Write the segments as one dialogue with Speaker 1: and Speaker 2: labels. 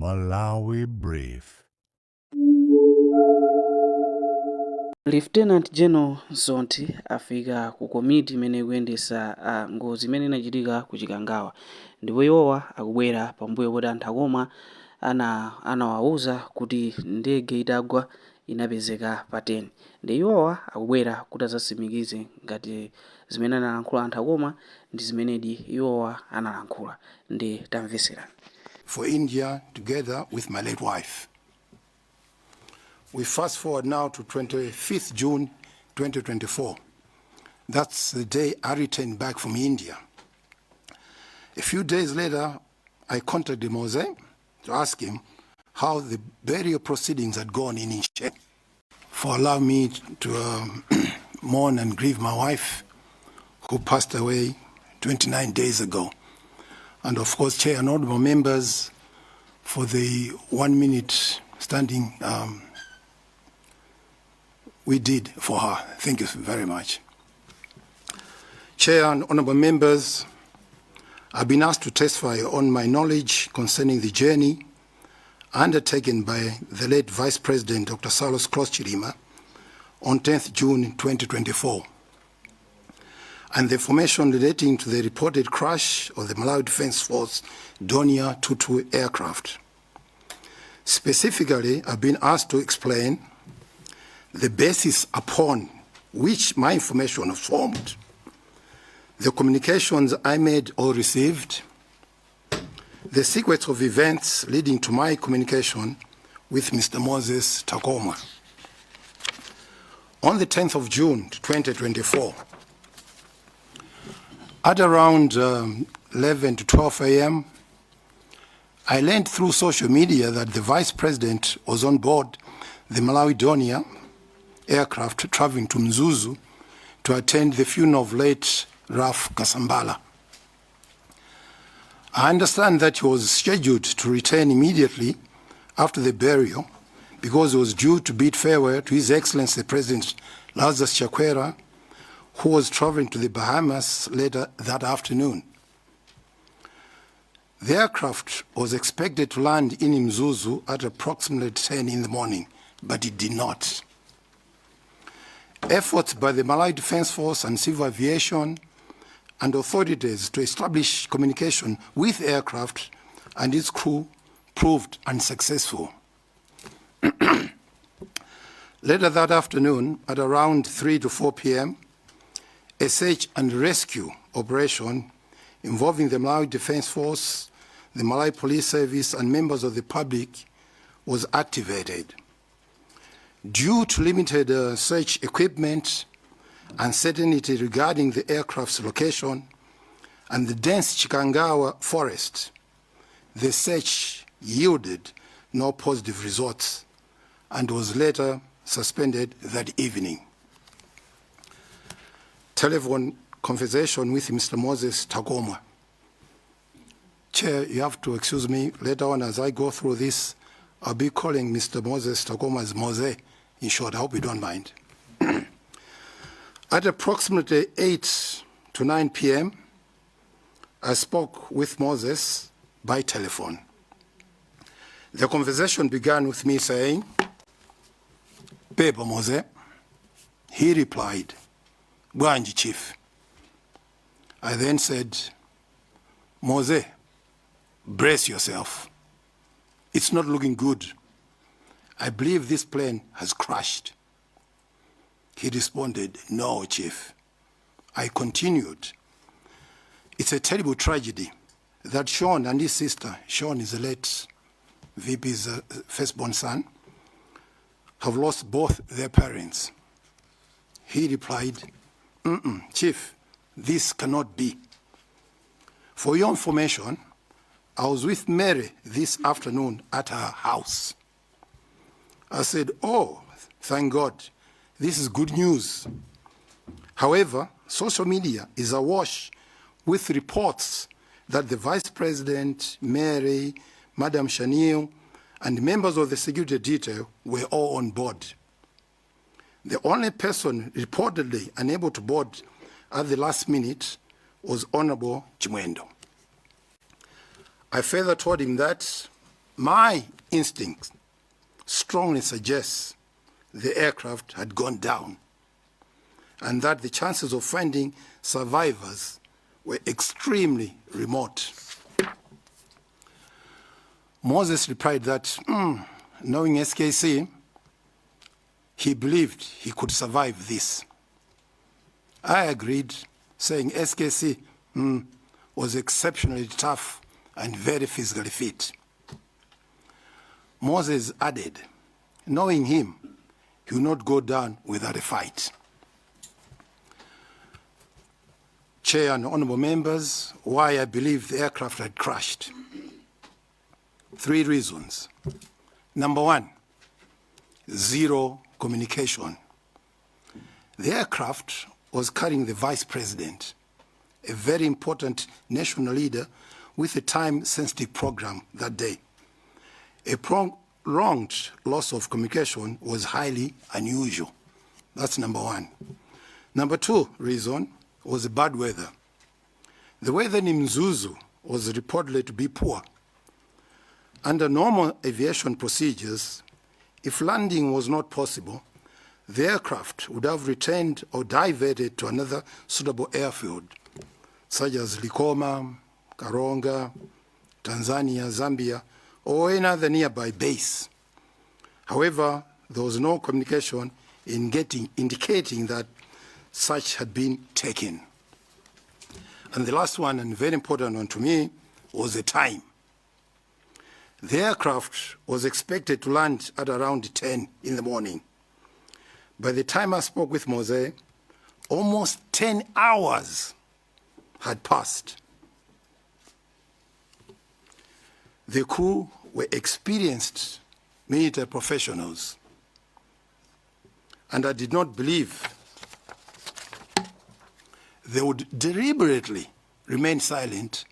Speaker 1: Malawi Brief.
Speaker 2: Lieutenant General Zonti afika ku komiti imene ikuyendesa ngozi imene inachitika ku Chikangawa, ndipo iwowa akubwera pambuyo kuti anthu akoma anawawuza kuti ndege itagwa inapezeka pa 10. Ndi iwowa akubwera kuti azatsimikize ngati zimene analankhula anthu akoma ndi zimenedi iwowa analankhula. Ndi tamvesera.
Speaker 3: For India, together with my late wife. We fast forward now to 25th June 2024. That's the day I returned back from India. A few days later, I contacted Mose to ask him how the burial proceedings had gone in India. For allowing me to mourn and grieve my wife, who passed away 29 days ago. And of course, Chair and honorable members, for the 1 minute standing we did for her. Thank you very much. Chair and honorable members, I've been asked to testify on my knowledge concerning the journey undertaken by the late Vice President Dr. Salos Klaus Chilima on 10th June 2024, and the information relating to the reported crash of the Malawi Defense Force Donia 22 aircraft. Specifically, I've been asked to explain the basis upon which my information was formed, the communications I made or received, the sequence of events leading to my communication with Mr. Moses Takoma. On the 10th of June 2024, at around 11 to 12 a.m., I learned through social media that the Vice President was on board the Malawi Donia aircraft traveling to Mzuzu to attend the funeral of late Raf Kasambala. I understand that he was scheduled to return immediately after the burial because he was due to bid farewell to His Excellency President Lazarus Chakwera, who was traveling to the Bahamas later that afternoon. The aircraft was expected to land in Mzuzu at approximately 10 in the morning, but it did not. Efforts by the Malawi Defense Force and Civil Aviation and authorities to establish communication with aircraft and its crew proved unsuccessful. Later that afternoon, at around 3 to 4 p.m., a search and rescue operation involving the Malawi Defense Force, the Malawi Police Service, and members of the public was activated. Due to limited search equipment, uncertainty regarding the aircraft's location, and the dense Chikangawa forest, the search yielded no positive results and was later suspended that evening. Telephone conversation with Mr. Moses Takoma. Chair, you have to excuse me. Later on, as I go through this, I'll be calling Mr. Moses Takoma as Mose. In short, I hope you don't mind. At approximately 8 to 9 p.m., I spoke with Moses by telephone. The conversation began with me saying, "Beba Mose." He replied, "Bwanji Chief." I then said, "Mose, brace yourself. It's not looking good. I believe this plane has crashed." He responded, "No, Chief." I continued, "It's a terrible tragedy that Sean and his sister," Sean is the late VP's firstborn son, "have lost both their parents." He replied, "Chief, this cannot be. For your information, I was with Mary this afternoon at her house." I said, "Oh, thank God, this is good news." However, social media is awash with reports that the Vice President, Mary, Madam Shanil, and members of the security detail were all on board. The only person reportedly unable to board at the last minute was Honorable Chimwendo. I further told him that My instinct strongly suggests the aircraft had gone down and that the chances of finding survivors were extremely remote. Moses replied that, knowing SKC, he believed he could survive this. I agreed, saying SKC was exceptionally tough and very physically fit. Moses added, knowing him, he will not go down without a fight. Chair and honorable members, why I believe the aircraft had crashed. 3 reasons. Number 1, zero communication. The aircraft was carrying the vice president, a very important national leader with a time-sensitive program that day. A prolonged loss of communication was highly unusual. That's number 1. Number 2 reason was the bad weather. The weather in Mzuzu was reportedly to be poor. Under normal aviation procedures, if landing was not possible, the aircraft would have returned or diverted to another suitable airfield, such as Likoma, Karonga, Tanzania, Zambia, or any other nearby base. However, there was no communication indicating that such had been taken. And the last one, and very important one to me, was the time. The aircraft was expected to land at around 10 in the morning. By the time I spoke with Mose, almost 10 hours had passed. The crew were experienced military professionals, and I did not believe they would deliberately remain silent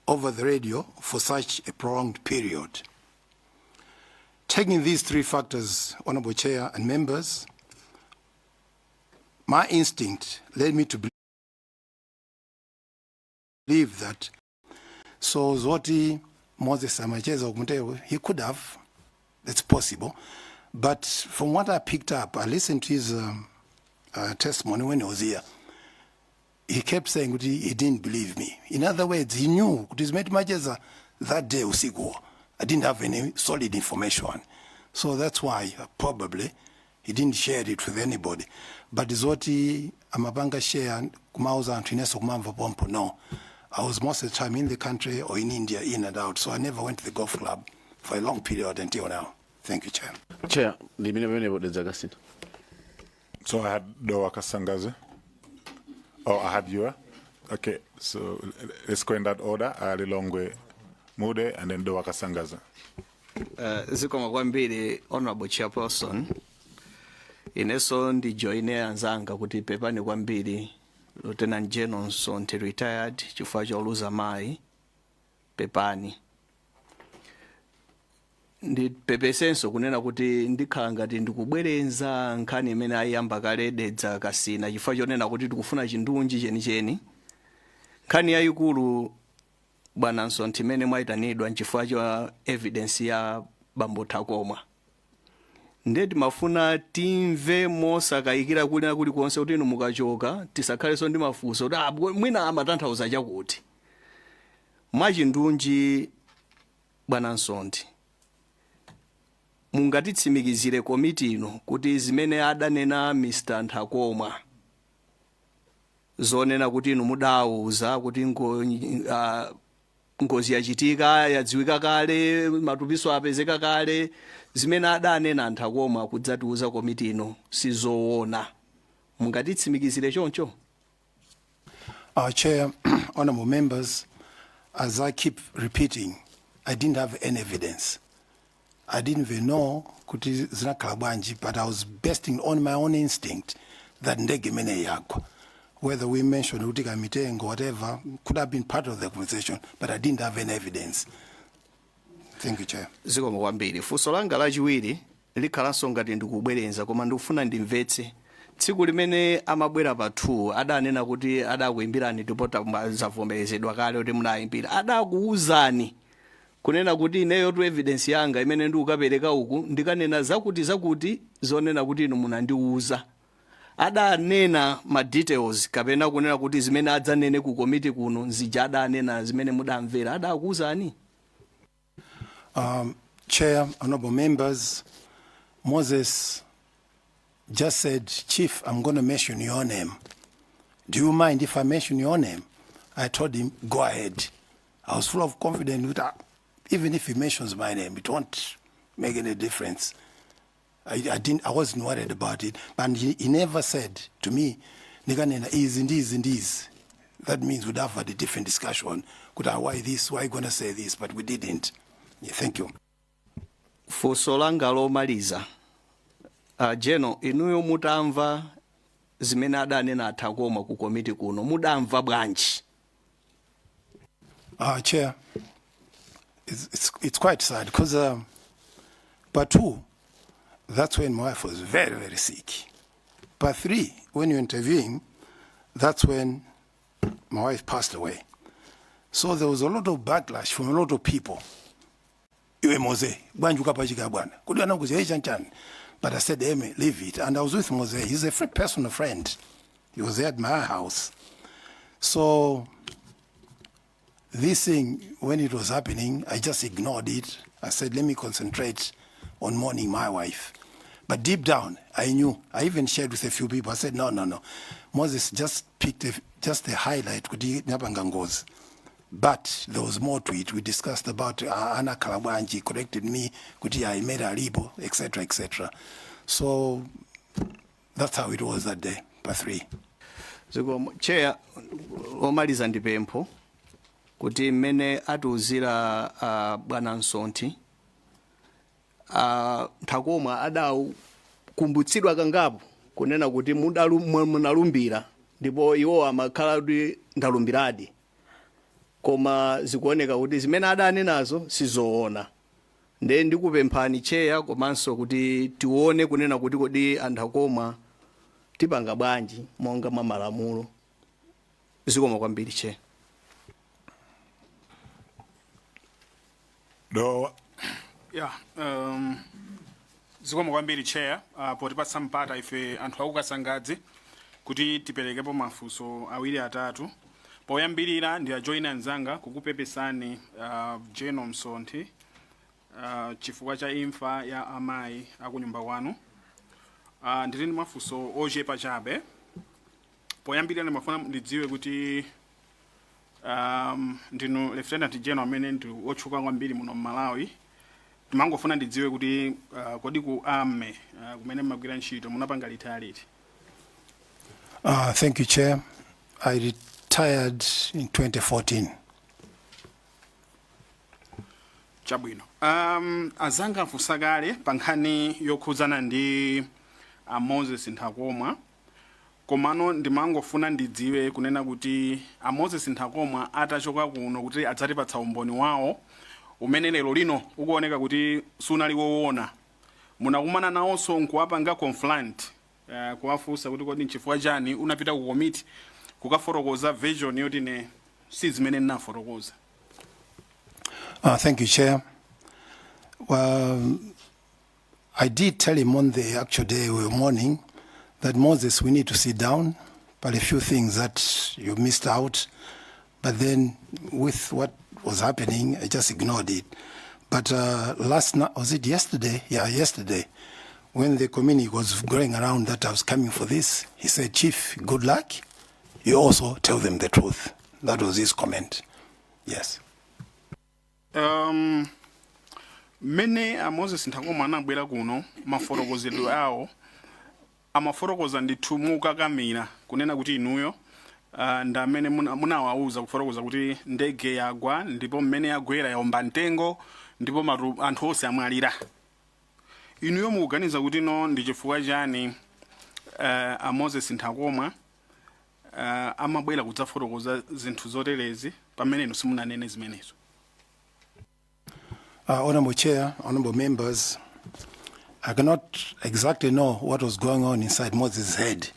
Speaker 3: over the radio for such a prolonged period. Taking these 3 factors, Honorable Chair and members, my instinct led me to believe that so Zoti Moses Amacheza Oguntewe, he could have, it's possible, but from what I picked up, I listened to his testimony when he was here. He kept saying that he didn't believe me. In other words, he knew that day usiku. I didn't have any solid information. So that's why probably he didn't share it with anybody. But Zoti Amabanga share Kumauza and Trineso Kumamba Pompo, no. I was most of the time in the country or in India, in and out. So I never went to the golf club for a long period until now. Thank you, Chair.
Speaker 4: Chair, the minute about the Zagasin.
Speaker 1: So I had Doa Kasangaze. Oh, I had you. Okay, so let's go in that order. Lilongwe Mude and then Doa Kasangaze.
Speaker 5: Zikoma kwambiri honorable chairperson. Ineso ndi joine anzanga kuti pepani kwambiri Lieutenant General Nsonte retired chifukwa choluza mai pepani. Ndi pepesenso kunena kuti ndikhala ngati ndikubwerenza nkhani imene ayamba kale dedza kasina chifukwa chonena kuti tikufuna chindunji chenicheni. Nkhani yayikulu bwana Nsonte imene mwayitanidwa nchifukwa cha evidence ya bambo Takoma. Ndeti mafuna timve mosakayikira kulina kuli konse kuti inu mukachoka tisakhaleso ndi mafunso kuti mwina amatanthauza chakuti. Mwachindunji bwana Nsonte mungatitsimikizire komiti ino kuti zimene adanena Mr. Ntakoma zonena kuti inu mudauza kuti ngozi yachitika yadziwika kale matupiso apezeka kale zimene adanena Ntakoma kudzatiuza komiti ino sizoona mungatitsimikizire choncho.
Speaker 3: Our Chair, honorable members, as I keep repeating, I didn't have any evidence. I didn't even know kuti zinakhala bwanji, but I was basing on my own instinct that ndege mene yakwa. Whether we mentioned utika mitengo, whatever, could have been part of the conversation, but I didn't have any evidence. Thank you, Chair.
Speaker 5: Zikoma kwambiri. Funso langa lachiwiri likhalanso ngati ndikubwerenza koma ndikufuna ndimvetse. Tsiku limene amabwera pa 2 adanena kuti adakuimbirani tipota zavomerezedwa kale kuti munayimbira. Adakuuzani kunena kuti ineyo tu evidence yanga imene ndikukapereka uku ndikanena zakuti zonena kuti inu munandiuza. Adanena ma details kapena kunena kuti zimene adzanene ku komiti kuno nzija adanena zimene mudamvera adakuuzani.
Speaker 3: Chair, honorable members, Moses just said, Chief, I'm going to mention your name. Do you mind if I mention your name? I told him, go ahead. I was full of confidence with that. Even if he mentions my name, it won't make any difference. I wasn't worried about it. But he never said to me, Niganena is in this. That means we'd have had a different discussion. Could I, why this? Why are you going to say this? But we didn't. Yeah, thank you.
Speaker 5: For solanga lomaliza, Jeno, inuyo mutamva zimene adanena atakoma ku komiti kuno, mudamva bwanji?
Speaker 3: Chair, it's quite sad because part 2, that's when my wife was very, very sick. Part 3, when you're interviewing, that's when my wife passed away. So there was a lot of backlash from a lot of people. But I said, Amy, leave it. And I was with Mose. He's a personal friend. He was there at my house. So this thing, when it was happening, I just ignored it. I said, let me concentrate on mourning my wife. But deep down, I knew. I even shared with a few people. I said, no. Moses just picked just a highlight. But there was more to it. We discussed about Anna Kalabanji corrected me, I made a libo, etc., etc. So that's how it was that day, part 3.
Speaker 5: So, Chair, omaliza ndipempho kuti mmene atiuzira bwana Nsonthi Nthakoma adakumbutsidwa kangapo kunena kuti munalumbira ndipo iwo amakhala kuti ndalumbiradi. Koma zikuoneka kuti zimene adanenazo sizoona. Nde ndikupemphani Chair komanso kuti tione kunena kuti kodi Nthakoma tipanga bwanji monga mwa malamulo. Zikoma kwambiri Chair.
Speaker 6: Zikoma kwambiri Chair, potipatsa mpata ife anthu akukasangadze kuti tiperekepo mafunso awiri atatu. Poyambirira ndi ajoina nzanga kukupepesani Jeno Msonthi chifukwa cha imfa ya amayi akunyumba kwanu. Ndili ndi mafunso ochepa chabe. Poyambirira ndimafuna ndidziwe kuti ndinu Lieutenant General amene ndi otchuka kwambiri muno Malawi. Ndimangofuna ndidziwe kuti kodi ku ame kumene mmagwira ntchito munapanga litaliti.
Speaker 3: Thank you, Chair. I retired in 2014.
Speaker 6: Chabwino. Azanga fusakale pankhani yokhuzana ndi Moses Nthakoma. Komano ndimangofuna ndidziwe kunena kuti Moses Nthakoma atachoka kuno kuti adzatipatsa umboni wawo umene lero lino ukuoneka kuti sunali woona. Munakumana nawonso nkuwapanga confront kuwafunsa kuti kodi nchifukwa chani unapita ku committee kukaforokoza version yoti ne si zimene ndinaforokoza.
Speaker 3: Thank you, Chair. Well, I did tell him on the actual day we were mourning that Moses, we need to sit down, but a few things that you missed out. But then with what was happening, I just ignored it. But last night, was it yesterday? Yeah, yesterday, when the community was going around that I was coming for this, he said, Chief, good luck. You also tell them the truth. That was his comment. Yes.
Speaker 6: Mene Moses Nthakoma anabwera kuno maforokozedwe awo amaforokoza ndithu mukakamira kunena kuti inuyo ndamene munawauza kuforokoza kuti ndege yagwa ndipo mmene yagwera yaomba mtengo ndipo anthu onse amwalira. Inuyo mukuganiza kuti no ndi chifukwa chani Moses Nthakoma amabwera kudzaforokoza zinthu zoterezi pamene inu simunanene zimenezo?
Speaker 3: Honorable Chair, honorable members, I cannot exactly know what was going on inside Moses' head,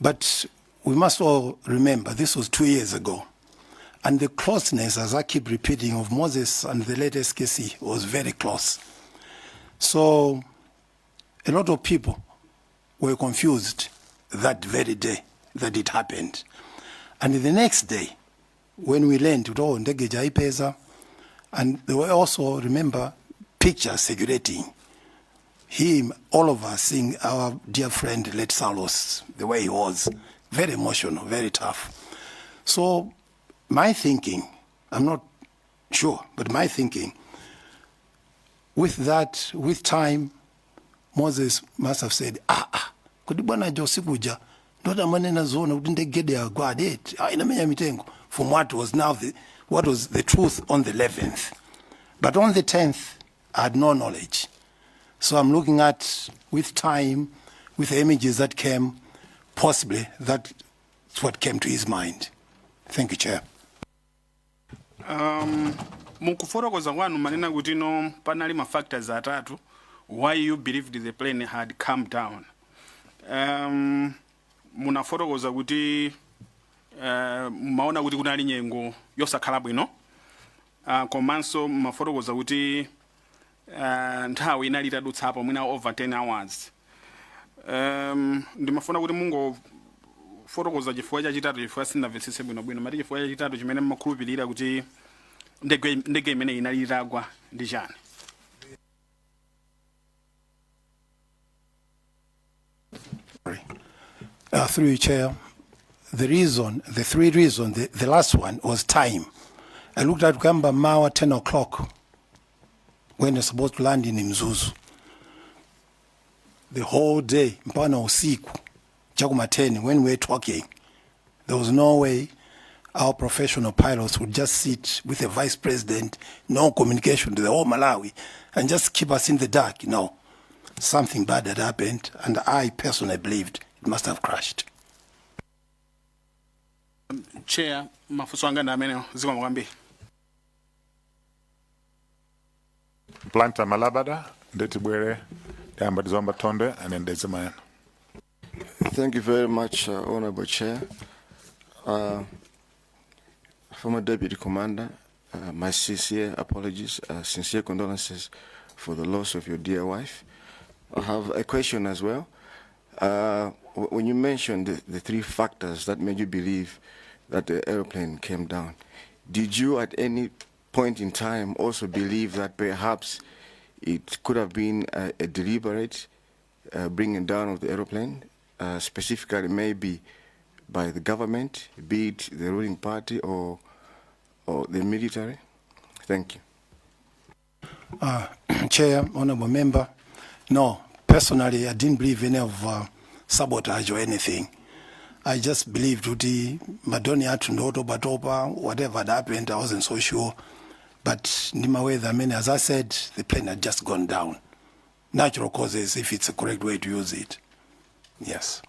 Speaker 3: but we must all remember this was 2 years ago. And the closeness, as I keep repeating, of Moses and the late SKC was very close. So a lot of people were confused that very day that it happened. And the next day, when we learned, oh, ndege jaipeza, and there were also, remember, pictures circulating. Him, all of us seeing our dear friend, late Salos, the way he was, very emotional, very tough. So my thinking, I'm not sure, but my thinking, with that, with time, Moses must have said, kudibwana josikuja, ndoda manena zona, udinde gede ya gwadet, inamenya mitengo, from what was now what was the truth on the 11th. But on the 10th, I had no knowledge. So I'm looking at, with time, with the images that came, possibly that's what came to his mind. Thank you, Chair.
Speaker 6: Mukufotokoza kwanu manena kuti no panali ma factors atatu why you believed the plane had come down. Munafotokoza kuti maona kuti kunali nyengo yosakhala bwino. Komanso mafotokoza kuti nthawi inali itadutsapo mwina over 10 hours. Ndimafuna kuti mungo fotokoza chifukwa chachitatu chifukwa sindamvetsetse bwinobwino mati chifukwa chachitatu chimene mmakhulupirira kuti ndege imene inali itagwa ndi chani.
Speaker 3: Through you, Chair, the three reasons, the last one was time. I looked at Gamba Mawa 10 o'clock when they're supposed to land in Mzuzu. The whole day, mpana usiku, Chakumateni, when we were talking, there was no way our professional pilots would just sit with the vice president, no communication to the whole Malawi, and just keep us in the dark. No, something bad had happened, and I personally believed it must have crashed.
Speaker 6: Chair, mafuso anga ndamene ziko mwambi.
Speaker 1: Planta Malabada, Detibwere, Yambadzomba Tonde, and then Dezimayan.
Speaker 7: Thank you very much, Honorable Chair. Former Deputy Commander, my sincere apologies, sincere condolences for the loss of your dear wife. I have a question as well. When you mentioned the three factors that made you believe that the airplane came down, did you at any point in time also believe that perhaps it could have been a deliberate bringing down of the airplane, specifically maybe by the government, be it the ruling party or the military? Thank you.
Speaker 3: Chair, Honorable Member, no, personally I didn't believe any of sabotage or anything. I just believed Uti Madoni Atunoto Batopa, whatever had happened, I wasn't so sure. But Nimawe, I mean, as I said, the plane had just gone down. Natural causes, if it's a correct way to use it. Yes.